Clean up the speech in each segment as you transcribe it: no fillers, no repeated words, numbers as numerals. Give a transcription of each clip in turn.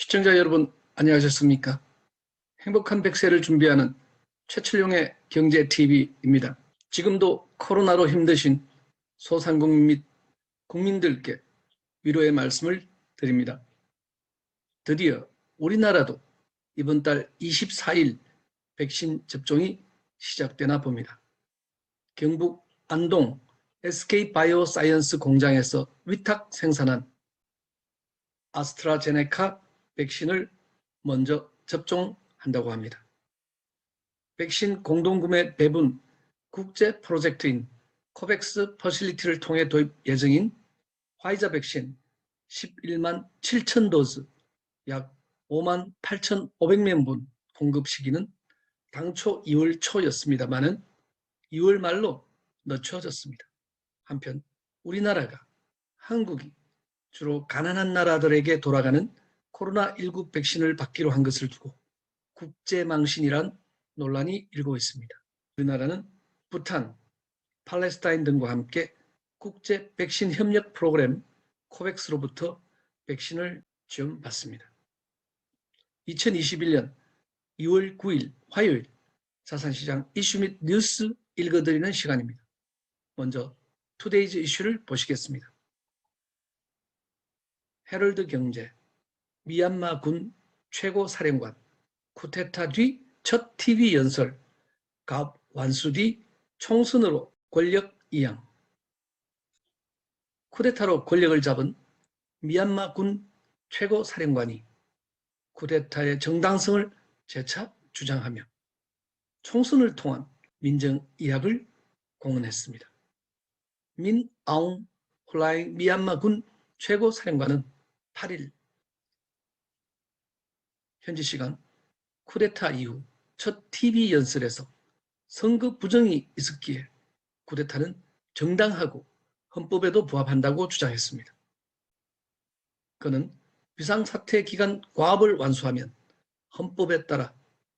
시청자 여러분 안녕하셨습니까? 행복한 100세를 준비하는 최철용의 경제TV입니다. 지금도 코로나로 힘드신 소상공인 및 국민들께 위로의 말씀을 드립니다. 드디어 우리나라도 이번 달 24일 백신 접종이 시작되나 봅니다. 경북 안동 SK바이오사이언스 공장에서 위탁 생산한 아스트라제네카 백신을 먼저 접종한다고 합니다. 백신 공동구매 배분 국제 프로젝트인 코백스 퍼실리티를 통해 도입 예정인 화이자 백신 11만 7천 도즈 약 5만 8,500명분 공급 시기는 당초 2월 초였습니다마는 2월 말로 늦춰졌습니다. 한편 우리나라가 한국이 주로 가난한 나라들에게 돌아가는 코로나19 백신을 받기로 한 것을 두고 국제망신이란 논란이 일고 있습니다. 우리나라는 부탄, 팔레스타인 등과 함께 국제 백신 협력 프로그램 코백스로부터 백신을 지원받습니다. 2021년 2월 9일 화요일 자산시장 이슈 및 뉴스 읽어드리는 시간입니다. 먼저 투데이즈 이슈를 보시겠습니다. 헤럴드 경제, 미얀마 군 최고 사령관, 쿠데타 뒤 첫 TV 연설, 갑 완수 뒤 총선으로 권력 이양. 쿠데타로 권력을 잡은 미얀마 군 최고 사령관이 쿠데타의 정당성을 재차 주장하며 총선을 통한 민정 이합을 공언했습니다. 민 아웅 홀라잉 미얀마 군 최고 사령관은 8일 현지 시간 쿠데타 이후 첫 TV 연설에서 선거 부정이 있었기에 쿠데타는 정당하고 헌법에도 부합한다고 주장했습니다. 그는 비상사태 기간 과업을 완수하면 헌법에 따라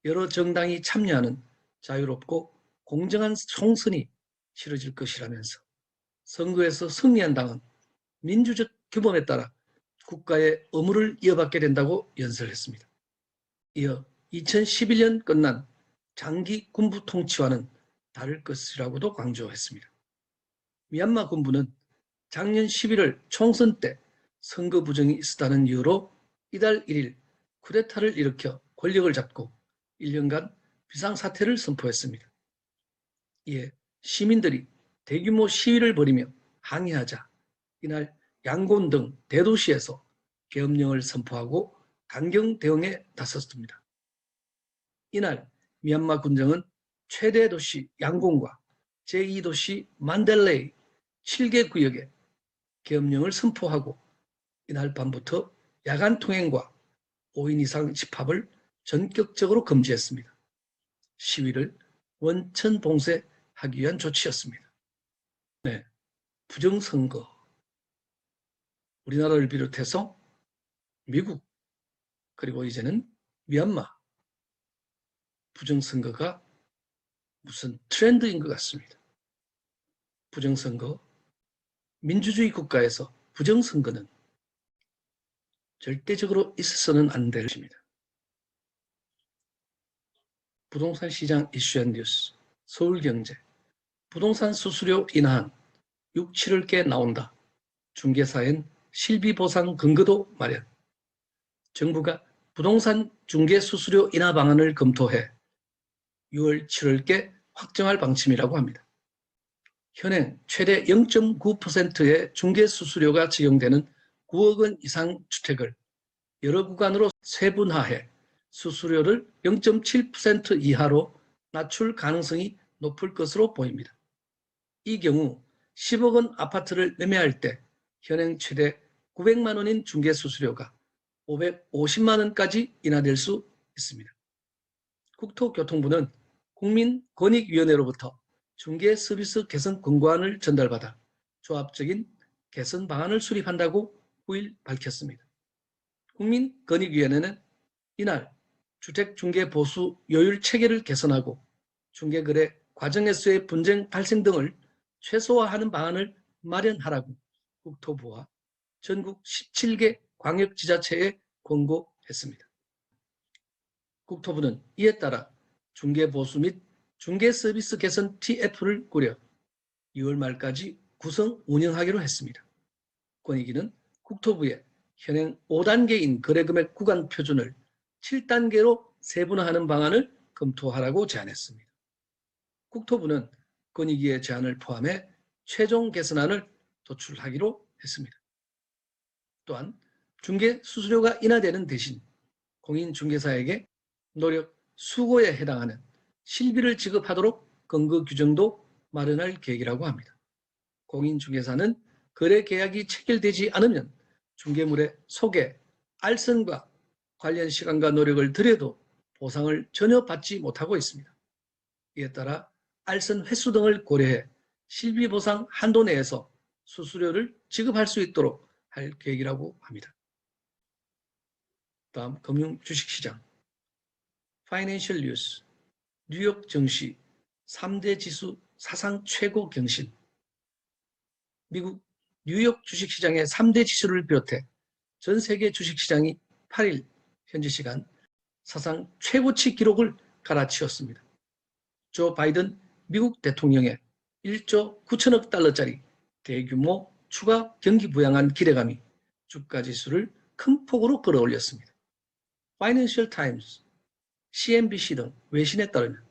여러 정당이 참여하는 자유롭고 공정한 총선이 치러질 것이라면서 선거에서 승리한 당은 민주적 규범에 따라 국가의 의무를 이어받게 된다고 연설했습니다. 이어 2011년 끝난 장기 군부 통치와는 다를 것이라고도 강조했습니다. 미얀마 군부는 작년 11월 총선 때 선거 부정이 있었다는 이유로 이달 1일 쿠데타를 일으켜 권력을 잡고 1년간 비상사태를 선포했습니다. 이에 시민들이 대규모 시위를 벌이며 항의하자 이날 양곤 등 대도시에서 계엄령을 선포하고 강경 대응에 나섰습니다. 이날 미얀마 군정은 최대 도시 양곤과 제2도시 만델레이 7개 구역에 계엄령을 선포하고 이날 밤부터 야간 통행과 5인 이상 집합을 전격적으로 금지했습니다. 시위를 원천 봉쇄하기 위한 조치였습니다. 네, 부정선거. 우리나라를 비롯해서 미국 그리고 이제는 미얀마 부정선거가 무슨 트렌드인 것 같습니다. 부정선거, 민주주의 국가에서 부정선거는 절대적으로 있어서는 안 될 것입니다. 부동산 시장 이슈 앤 뉴스, 서울경제, 부동산 수수료 인하한 6, 7월께 나온다. 중개사엔 실비보상 근거도 마련. 정부가 부동산 중개 수수료 인하 방안을 검토해 6월, 7월께 확정할 방침이라고 합니다. 현행 최대 0.9%의 중개 수수료가 적용되는 9억 원 이상 주택을 여러 구간으로 세분화해 수수료를 0.7% 이하로 낮출 가능성이 높을 것으로 보입니다. 이 경우 10억 원 아파트를 매매할 때 현행 최대 900만 원인 중개 수수료가 550만 원까지 인하될 수 있습니다. 국토교통부는 국민권익위원회로부터 중개 서비스 개선 권고안을 전달받아 조합적인 개선 방안을 수립한다고 9일 밝혔습니다. 국민권익위원회는 이날 주택중개 보수 요율 체계를 개선하고 중개거래 과정에서의 분쟁 발생 등을 최소화하는 방안을 마련하라고 국토부와 전국 17개 광역지자체에 권고했습니다. 했습니다. 국토부는 이에 따라 중개보수 및 중개서비스 개선 TF를 꾸려 2월 말까지 구성 운영하기로 했습니다. 권익위는 국토부의 현행 5단계인 거래금액 구간 표준을 7단계로 세분화하는 방안을 검토하라고 제안했습니다. 국토부는 권익위의 제안을 포함해 최종 개선안을 도출하기로 했습니다. 또한 중개 수수료가 인하되는 대신 공인중개사에게 노력, 수고에 해당하는 실비를 지급하도록 근거 규정도 마련할 계획이라고 합니다. 공인중개사는 거래 계약이 체결되지 않으면 중개물의 소개, 알선과 관련 시간과 노력을 들여도 보상을 전혀 받지 못하고 있습니다. 이에 따라 알선 횟수 등을 고려해 실비 보상 한도 내에서 수수료를 지급할 수 있도록 할 계획이라고 합니다. 다음 금융 주식시장, 파이낸셜 뉴스, 뉴욕 증시 3대 지수 사상 최고 경신. 미국 뉴욕 주식시장의 3대 지수를 비롯해 전 세계 주식시장이 8일 현지 시간 사상 최고치 기록을 갈아치웠습니다. 조 바이든 미국 대통령의 1조 9천억 달러짜리 대규모 추가 경기 부양안 기대감이 주가 지수를 큰 폭으로 끌어올렸습니다. 파이낸셜 타임스, CNBC 등 외신에 따르면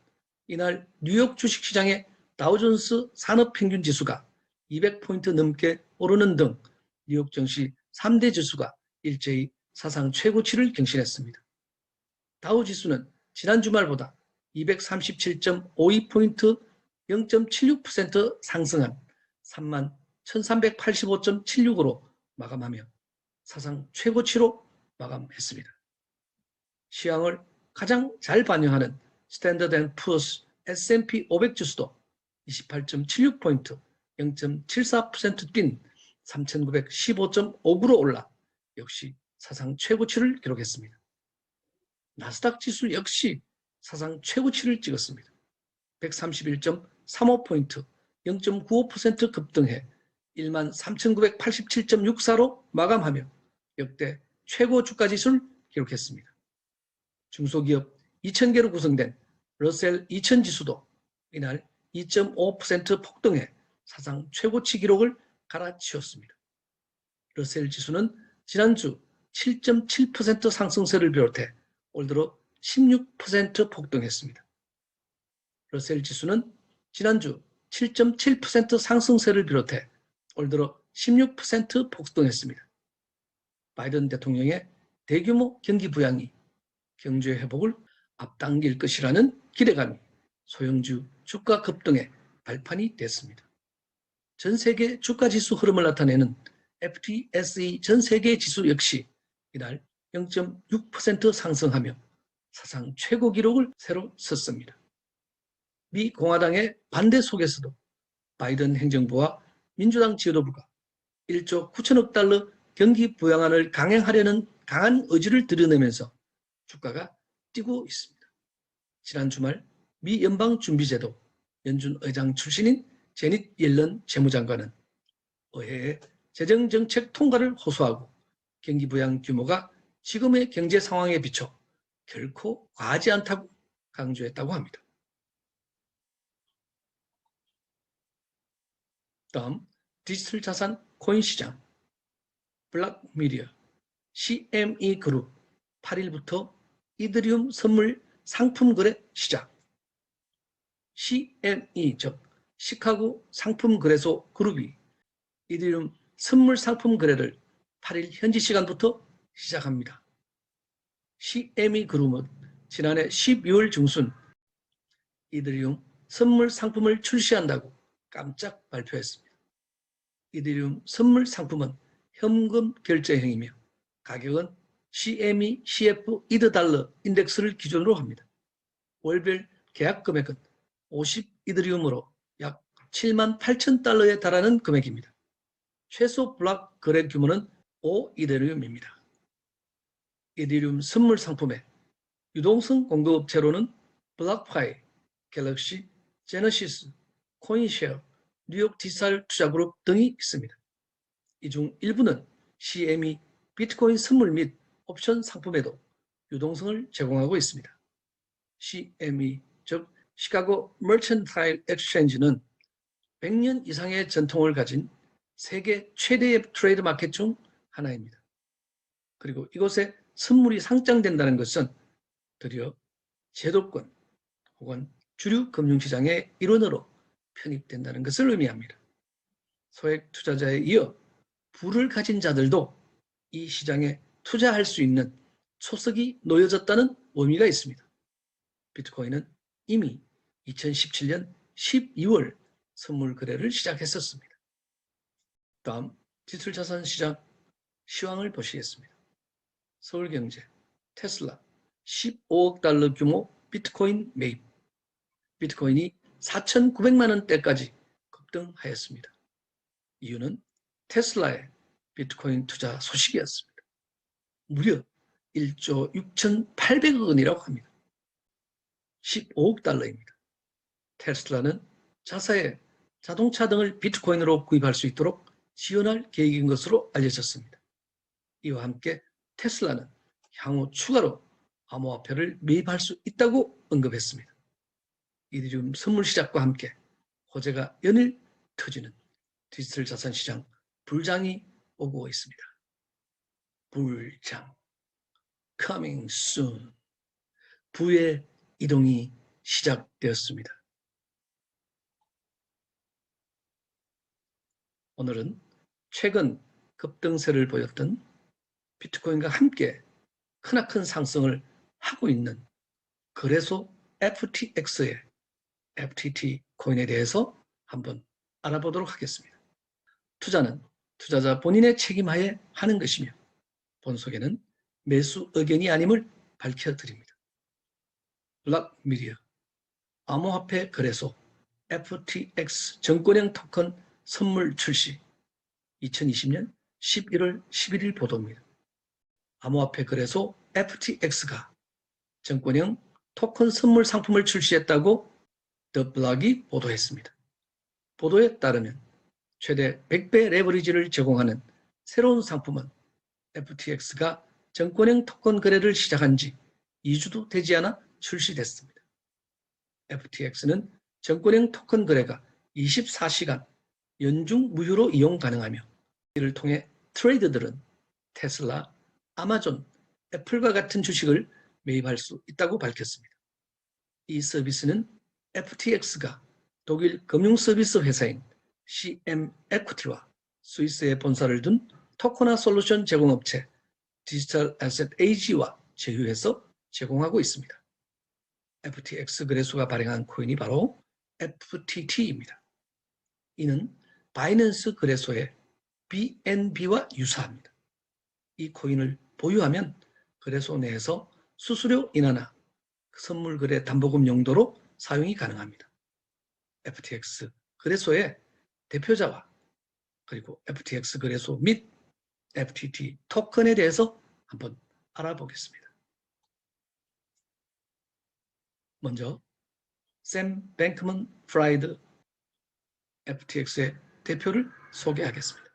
이날 뉴욕 주식시장의 다우존스 산업평균지수가 200포인트 넘게 오르는 등 뉴욕 증시 3대 지수가 일제히 사상 최고치를 경신했습니다. 다우지수는 지난 주말보다 237.52포인트 0.76% 상승한 31,385.76으로 마감하며 사상 최고치로 마감했습니다. 시황을 가장 잘 반영하는 스탠더드&푸어스 S&P 500 지수도 28.76포인트 0.74% 뛴 3,915.59로 올라 역시 사상 최고치를 기록했습니다. 나스닥 지수 역시 사상 최고치를 찍었습니다. 131.35포인트 0.95% 급등해 13,987.64로 마감하며 역대 최고 주가 지수를 기록했습니다. 중소기업 2,000개로 구성된 러셀 2000 지수도 이날 2.5% 폭등해 사상 최고치 기록을 갈아치웠습니다. 러셀 지수는 지난주 7.7% 상승세를 비롯해 올 들어 16% 폭등했습니다. 러셀 지수는 지난주 7.7% 상승세를 비롯해 올 들어 16% 폭등했습니다. 바이든 대통령의 대규모 경기 부양이 경제 회복을 앞당길 것이라는 기대감이 소형주 주가 급등의 발판이 됐습니다. 전 세계 주가 지수 흐름을 나타내는 FTSE 전 세계 지수 역시 이날 0.6% 상승하며 사상 최고 기록을 새로 썼습니다. 미 공화당의 반대 속에서도 바이든 행정부와 민주당 지도부가 1조 9천억 달러 경기 부양안을 강행하려는 강한 의지를 드러내면서 주가가 뛰고 있습니다. 지난 주말 미 연방준비제도 연준 의장 출신인 제닛 옐런 재무장관은 의회의 재정정책 통과를 호소하고 경기 부양 규모가 지금의 경제 상황에 비춰 결코 과하지 않다고 강조했다고 합니다. 다음 디지털 자산 코인 시장, 블락미디어, CME 그룹 8일부터 이더리움 선물 상품 거래 시작. CME 즉 시카고 상품 거래소 그룹이 이더리움 선물 상품 거래를 8일 현지 시간부터 시작합니다. CME 그룹은 지난해 12월 중순 이더리움 선물 상품을 출시한다고 깜짝 발표했습니다. 이더리움 선물 상품은 현금 결제형이며 가격은 CME CF 이더 달러 인덱스를 기준으로 합니다. 월별 계약 금액은 50 이더리움으로 약 78,000달러에 달하는 금액입니다. 최소 블록 거래 규모는 5 이더리움입니다. 이더리움 선물 상품의 유동성 공급업체로는 블록파이, 갤럭시, 제너시스, 코인쉐어, 뉴욕 디지털 투자그룹 등이 있습니다. 이 중 일부는 CME 비트코인 선물 및 옵션 상품에도 유동성을 제공하고 있습니다. CME, 즉 시카고 머천타일 엑스체인지는 100년 이상의 전통을 가진 세계 최대의 트레이드 마켓 중 하나입니다. 그리고 이곳에 선물이 상장된다는 것은 드디어 제도권 혹은 주류 금융시장의 일원으로 편입된다는 것을 의미합니다. 소액 투자자에 이어 부를 가진 자들도 이 시장에 투자할 수 있는 초석이 놓여졌다는 의미가 있습니다. 비트코인은 이미 2017년 12월 선물 거래를 시작했었습니다. 다음 디지털자산 시장 시황을 보시겠습니다. 서울경제, 테슬라 15억 달러 규모 비트코인 매입. 비트코인이 4,900만 원대까지 급등하였습니다. 이유는 테슬라의 비트코인 투자 소식이었습니다. 무려 1조 6,800억 원이라고 합니다. 15억 달러입니다. 테슬라는 자사의 자동차 등을 비트코인으로 구입할 수 있도록 지원할 계획인 것으로 알려졌습니다. 이와 함께 테슬라는 향후 추가로 암호화폐를 매입할 수 있다고 언급했습니다. 이디리움 선물 시작과 함께 호재가 연일 터지는 디지털 자산 시장 불장이 오고 있습니다. 불장, coming soon. 부의 이동이 시작되었습니다. 오늘은 최근 급등세를 보였던 비트코인과 함께 크나큰 상승을 하고 있는 거래소 FTX의 FTT 코인에 대해서 한번 알아보도록 하겠습니다. 투자는 투자자 본인의 책임하에 하는 것이며 본속에는 매수 의견이 아님을 밝혀드립니다. 블락미디어, 암호화폐 거래소 FTX 정권형 토큰 선물 출시 2020년 11월 11일 보도입니다. 암호화폐 거래소 FTX가 정권형 토큰 선물 상품을 출시했다고 더 블락이 보도했습니다. 보도에 따르면 최대 100배 레버리지를 제공하는 새로운 상품은 FTX가 정권형 토큰 거래를 시작한 지 2주도 되지 않아 출시됐습니다. FTX는 정권형 토큰 거래가 24시간 연중 무휴로 이용 가능하며 이를 통해 트레이더들은 테슬라, 아마존, 애플과 같은 주식을 매입할 수 있다고 밝혔습니다. 이 서비스는 FTX가 독일 금융서비스 회사인 CM 에퀴티와 스위스에 본사를 둔 토커나 솔루션 제공업체 디지털 애셋 AG와 제휴해서 제공하고 있습니다. FTX 거래소가 발행한 코인이 바로 FTT입니다. 이는 바이낸스 거래소의 BNB와 유사합니다. 이 코인을 보유하면 거래소 내에서 수수료 인하나 선물 거래 담보금 용도로 사용이 가능합니다. FTX 거래소의 대표자와 그리고 FTX 거래소 및 FTT 토큰에 대해서 한번 알아보겠습니다. 먼저 샘 뱅크먼 프라이드 FTX의 대표를 소개하겠습니다.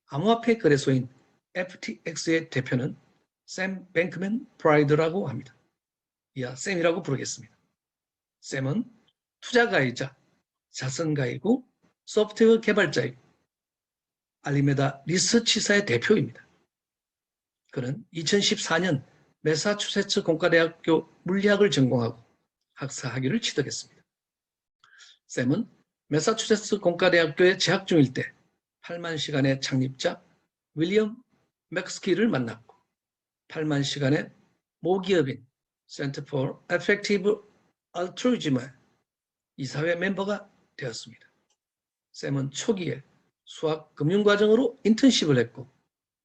암호화폐 거래소인 FTX의 대표는 샘 뱅크먼 프라이드라고 합니다. 이하 샘이라고 부르겠습니다. 샘은 투자가이자 자선가이고 소프트웨어 개발자이고 알리메다 리서치사의 대표입니다. 그는 2014년 매사추세츠 공과대학교 물리학을 전공하고 학사 학위를 취득했습니다. 샘은 매사추세츠 공과대학교에 재학 중일 때 8만 시간의 창립자 윌리엄 맥스키를 만났고 8만 시간의 모기업인 Center for Effective Altruism의 이사회 멤버가 되었습니다. 샘은 초기에 수학 금융과정으로 인턴십을 했고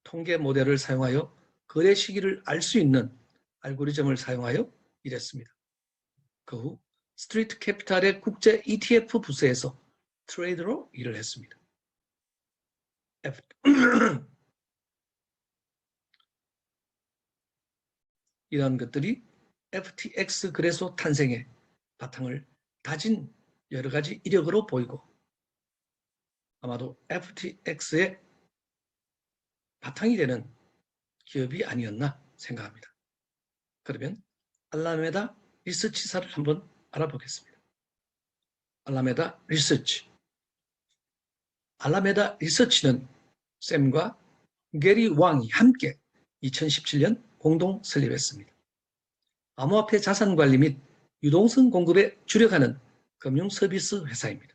통계 모델을 사용하여 거래 시기를 알 수 있는 알고리즘을 사용하여 일했습니다. 그 후 스트리트 캐피탈의 국제 ETF 부서에서 트레이더로 일을 했습니다. 이러한 것들이 FTX 거래소 탄생에 바탕을 다진 여러 가지 이력으로 보이고 아마도 FTX의 바탕이 되는 기업이 아니었나 생각합니다. 그러면 알라메다 리서치사를 한번 알아보겠습니다. 알라메다 리서치. 알라메다 리서치는 샘과 게리 왕이 함께 2017년 공동 설립했습니다. 암호화폐 자산관리 및 유동성 공급에 주력하는 금융 서비스 회사입니다.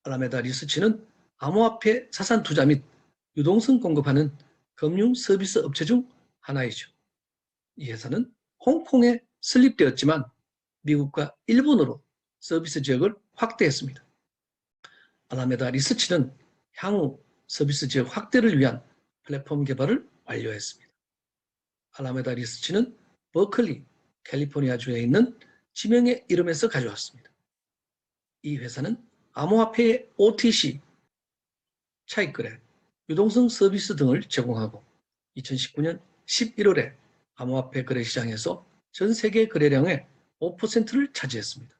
알라메다 리서치는 암호화폐 자산 투자 및 유동성 공급하는 금융 서비스 업체 중 하나이죠. 이 회사는 홍콩에 설립되었지만 미국과 일본으로 서비스 지역을 확대했습니다. 알라메다 리서치는 향후 서비스 지역 확대를 위한 플랫폼 개발을 완료했습니다. 알라메다 리서치는 버클리, 캘리포니아주에 있는 지명의 이름에서 가져왔습니다. 이 회사는 암호화폐의 OTC, 차익거래, 유동성 서비스 등을 제공하고 2019년 11월에 암호화폐 거래 시장에서 전 세계 거래량의 5%를 차지했습니다.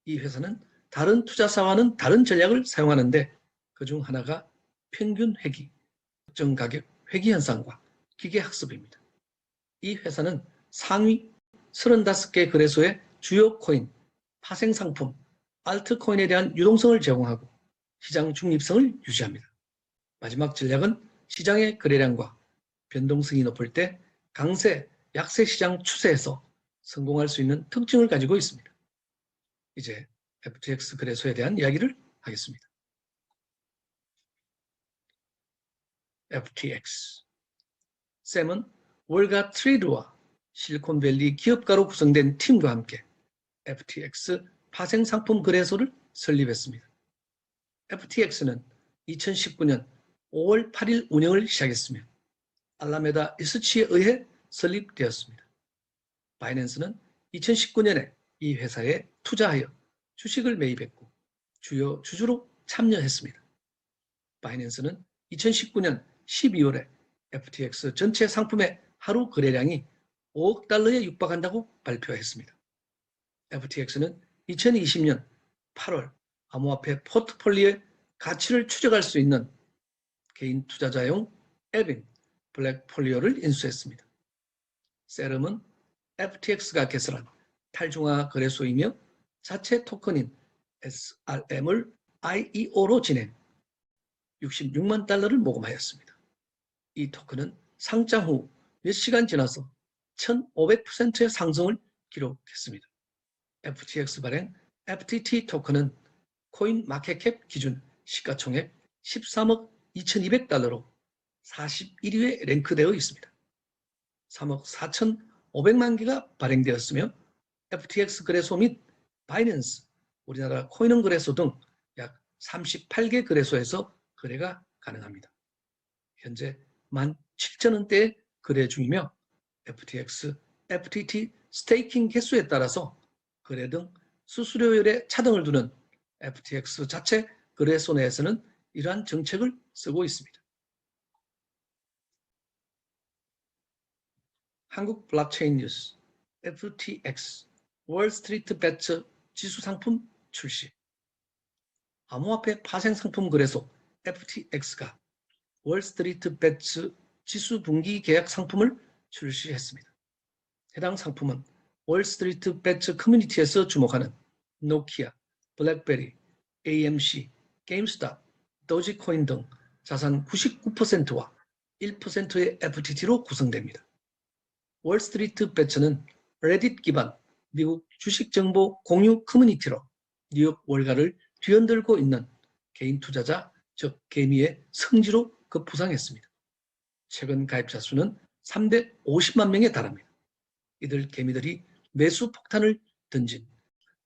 이 회사는 다른 투자사와는 다른 전략을 사용하는데 그중 하나가 평균 회귀, 특정 가격 회귀 현상과 기계 학습입니다. 이 회사는 상위 35개 거래소의 주요 코인, 파생 상품, 알트코인에 대한 유동성을 제공하고 시장 중립성을 유지합니다. 마지막 전략은 시장의 거래량과 변동성이 높을 때 강세, 약세 시장 추세에서 성공할 수 있는 특징을 가지고 있습니다. 이제 FTX 거래소에 대한 이야기를 하겠습니다. FTX. 샘은 월가 트레이드와 실리콘밸리 기업가로 구성된 팀과 함께 FTX 파생상품 거래소를 설립했습니다. FTX는 2019년 5월 8일 운영을 시작했으며 알라메다 리서치에 의해 설립되었습니다. 바이낸스는 2019년에 이 회사에 투자하여 주식을 매입했고 주요 주주로 참여했습니다. 바이낸스는 2019년 12월에 FTX 전체 상품의 하루 거래량이 5억 달러에 육박한다고 발표했습니다. FTX는 2020년 8월 암호화폐 포트폴리오의 가치를 추적할 수 있는 개인 투자자용 에빈 블랙폴리오를 인수했습니다. 세럼은 FTX가 개설한 탈중앙화 거래소이며 자체 토큰인 SRM을 IEO로 진행 66만 달러를 모금하였습니다. 이 토큰은 상장 후 몇 시간 지나서 1500%의 상승을 기록했습니다. FTX 발행 FTT 토큰은 코인 마켓캡 기준 시가총액 13억 2200달러로 41위에 랭크되어 있습니다. 3억 4,500만 개가 발행되었으며 FTX 거래소 및 바이낸스, 우리나라 코인원 거래소 등 약 38개 거래소에서 거래가 가능합니다. 현재 17,000원대의 거래 중이며 FTX, FTT 스테이킹 개수에 따라서 거래 등 수수료율에 차등을 두는 FTX 자체 거래소 내에서는 이러한 정책을 쓰고 있습니다. 한국 블록체인 뉴스, FTX, 월스트리트 배츠 지수 상품 출시. 암호화폐 파생 상품 거래소 FTX가 월스트리트 배츠 지수 분기 계약 상품을 출시했습니다. 해당 상품은 월스트리트 배츠 커뮤니티에서 주목하는 노키아, 블랙베리, AMC, 게임스탑, 도지코인 등 자산 99%와 1%의 FTT로 구성됩니다. 월스트리트 배츠는 레딧 기반 미국 주식 정보 공유 커뮤니티로 뉴욕 월가를 뒤흔들고 있는 개인 투자자, 즉 개미의 성지로 급부상했습니다. 최근 가입자 수는 350만 명에 달합니다. 이들 개미들이 매수 폭탄을 던진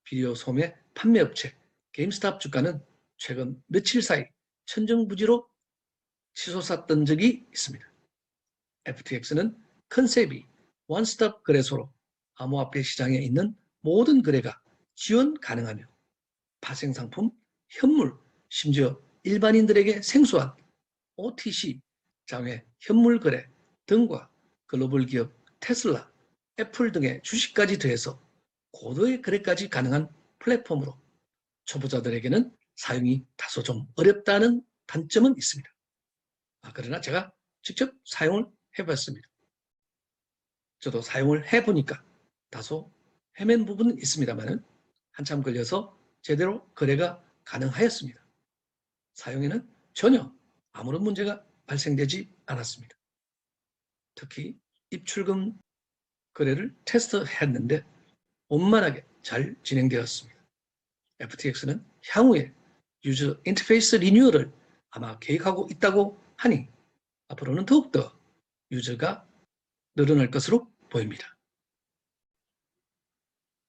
비디오 소매 판매업체 게임스탑 주가는 최근 며칠 사이 천정부지로 치솟았던 적이 있습니다. FTX는 컨셉이 원스톱 거래소로 암호화폐 시장에 있는 모든 거래가 지원 가능하며 파생상품, 현물, 심지어 일반인들에게 생소한 OTC, 장외 현물 거래 등과 글로벌 기업 테슬라, 애플 등의 주식까지 더해서 고도의 거래까지 가능한 플랫폼으로 초보자들에게는 사용이 다소 좀 어렵다는 단점은 있습니다. 그러나 제가 직접 사용을 해봤습니다. 저도 사용을 해보니까 다소 헤맨 부분은 있습니다만 한참 걸려서 제대로 거래가 가능하였습니다. 사용에는 전혀 아무런 문제가 발생되지 않았습니다. 특히 입출금 거래를 테스트했는데 원만하게 잘 진행되었습니다. FTX는 향후에 유저 인터페이스 리뉴얼을 아마 계획하고 있다고 하니 앞으로는 더욱더 유저가 늘어날 것으로 보입니다.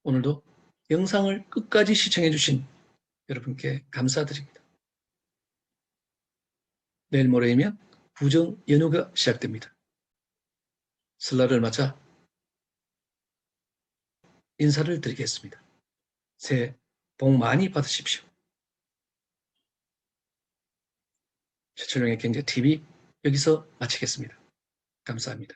오늘도 영상을 끝까지 시청해 주신 여러분께 감사드립니다. 내일 모레이면 구정 연휴가 시작됩니다. 설날을 맞아 인사를 드리겠습니다. 새해 복 많이 받으십시오. 최철용의 경제TV 여기서 마치겠습니다. 감사합니다.